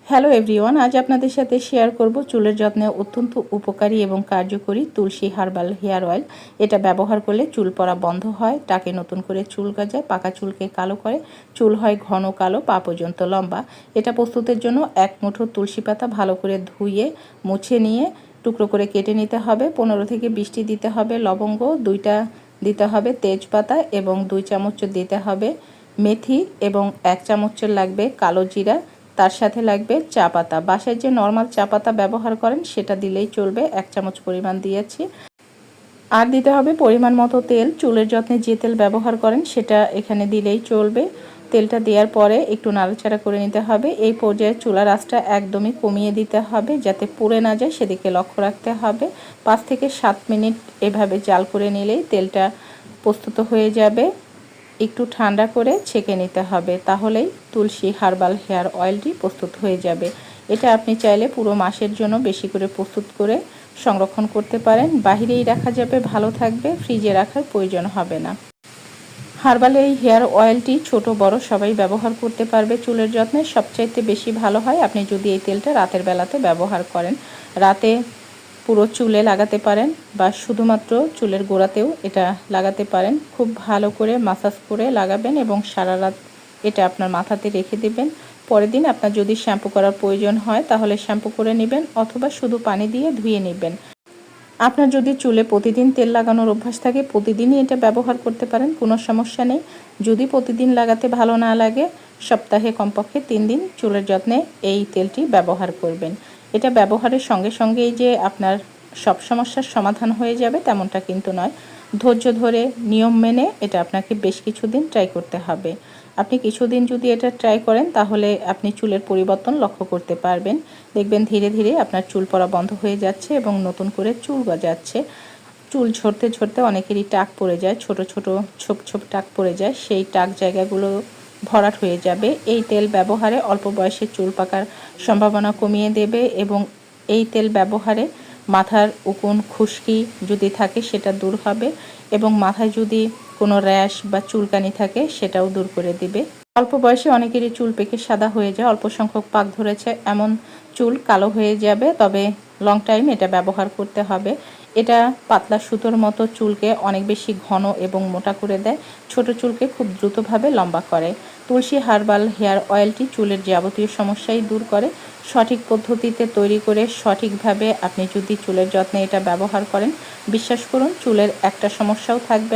Hello everyone, আজ আপনাদের সাথে শেয়ার করব চুলের যত্নে অত্যন্ত উপকারী এবং কার্যকরী তুলসী হার্বাল হেয়ার অয়েল। এটা ব্যবহার করলে চুল পড়া বন্ধ হয়, টাকে নতুন করে চুল গজায়, পাকা চুলকে কালো করে, চুল হয় ঘন কালো, পা পর্যন্ত লম্বা। এটা প্রস্তুতের জন্য এক মুঠো তুলসী পাতা ভালো করে ধুয়ে মুছে নিয়ে টুকরো করে কেটে নিতে হবে। 15 থেকে 20টি দিতে হবে লবঙ্গ, 2টা দিতে হবে তেজপাতা এবং 2 চামচ দিতে হবে মেথি এবং 1 চামচের লাগবে কালো জিরা। তার সাথে লাগবে চা পাতা। বাসায় যে নর্মাল চা পাতা ব্যবহার করেন সেটা দিলেই চলবে, 1 চামচ পরিমাণ দিয়েছি। আর দিতে হবে পরিমাণ মতো তেল। চুলের যত্নে যে তেল ব্যবহার করেন সেটা এখানে দিলেই চলবে। তেলটা দেওয়ার পরে একটু নাড়াচাড়া করে নিতে হবে। এই পর্যায়ে চুলার আঁচটা একদমই কমিয়ে দিতে হবে যাতে পুড়ে না যায়, সেদিকে লক্ষ্য রাখতে হবে। 5 থেকে 7 মিনিট এভাবে জাল করে নিলেই তেলটা প্রস্তুত হয়ে যাবে। একটু ঠান্ডা করে ছেঁকে নিতে হবে, তাহলেই তুলসী হার্বাল হেয়ার অয়েলটি প্রস্তুত হয়ে যাবে। এটা আপনি চাইলে পুরো মাসের জন্য বেশি করে প্রস্তুত করে সংরক্ষণ করতে পারেন। বাহিরেই রাখা যাবে, ভালো থাকবে, ফ্রিজে রাখার প্রয়োজন হবে না। হার্বাল এই হেয়ার অয়েলটি ছোট বড় সবাই ব্যবহার করতে পারবে। চুলের যত্নে সবচাইতে বেশি ভালো হয় আপনি যদি এই তেলটা রাতের বেলাতে ব্যবহার করেন। রাতে পুরো চুলে লাগাতে পারেন বা শুধুমাত্র চুলের গোড়াতেও এটা লাগাতে পারেন। খুব ভালো করে মাসাজ করে লাগাবেন এবং সারা রাত এটা আপনার মাথাতে রেখে দেবেন। পরের দিন আপনার যদি শ্যাম্পু করার প্রয়োজন হয় তাহলে শ্যাম্পু করে নেবেন অথবা শুধু পানি দিয়ে ধুয়ে নেবেন। আপনার যদি চুলে প্রতিদিন তেল লাগানোর অভ্যাস থাকে প্রতিদিনই এটা ব্যবহার করতে পারেন, কোনো সমস্যা নেই। যদি প্রতিদিন লাগাতে ভালো না লাগে সপ্তাহে কমপক্ষে 3 দিন চুলের যত্নে এই তেলটি ব্যবহার করবেন। এটা ব্যবহারের সঙ্গে সঙ্গেই যে আপনার সব সমস্যার সমাধান হয়ে যাবে তেমনটা কিন্তু নয়। ধৈর্য ধরে নিয়ম মেনে এটা আপনাকে বেশ কিছুদিন ট্রাই করতে হবে। আপনি কিছুদিন যদি এটা ট্রাই করেন তাহলে আপনি চুলের পরিবর্তন লক্ষ্য করতে পারবেন। দেখবেন ধীরে ধীরে আপনার চুল পড়া বন্ধ হয়ে যাচ্ছে এবং নতুন করে চুল গজাচ্ছে। চুল ঝরতে ঝরতে অনেকেরই টাক পড়ে যায়, ছোট ছোট ছোপ ছোপ টাক পড়ে যায়, সেই টাক জায়গাগুলো ভরাট হয়ে যাবে। এই তেল ব্যবহারে অল্প বয়সে চুল পাকার সম্ভাবনা কমিয়ে দেবে এবং এই তেল ব্যবহারে মাথার উকুন খুশকি যদি থাকে সেটা দূর হবে এবং মাথায় যদি কোনো র্যাশ বা চুলকানি থাকে সেটাও দূর করে দিবে। অল্প বয়সে অনেকেরই চুল পেকে সাদা হয়ে যায়, অল্প সংখ্যক পাক ধরেছে এমন চুল কালো হয়ে যাবে, তবে লং টাইম এটা ব্যবহার করতে হবে। এটা পাতলা সুতোর মতো চুলকে অনেক বেশি ঘন এবং মোটা করে দেয়, ছোট চুলকে খুব দ্রুতভাবে লম্বা করে। তুলসী হার্বাল হেয়ার অয়েলটি চুলের যাবতীয় সমস্যাই দূর করে। সঠিক পদ্ধতিতে তৈরি করে সঠিকভাবে আপনি যদি চুলের যত্নে এটা ব্যবহার করেন বিশ্বাস করুন চুলের একটা সমস্যাও থাকবে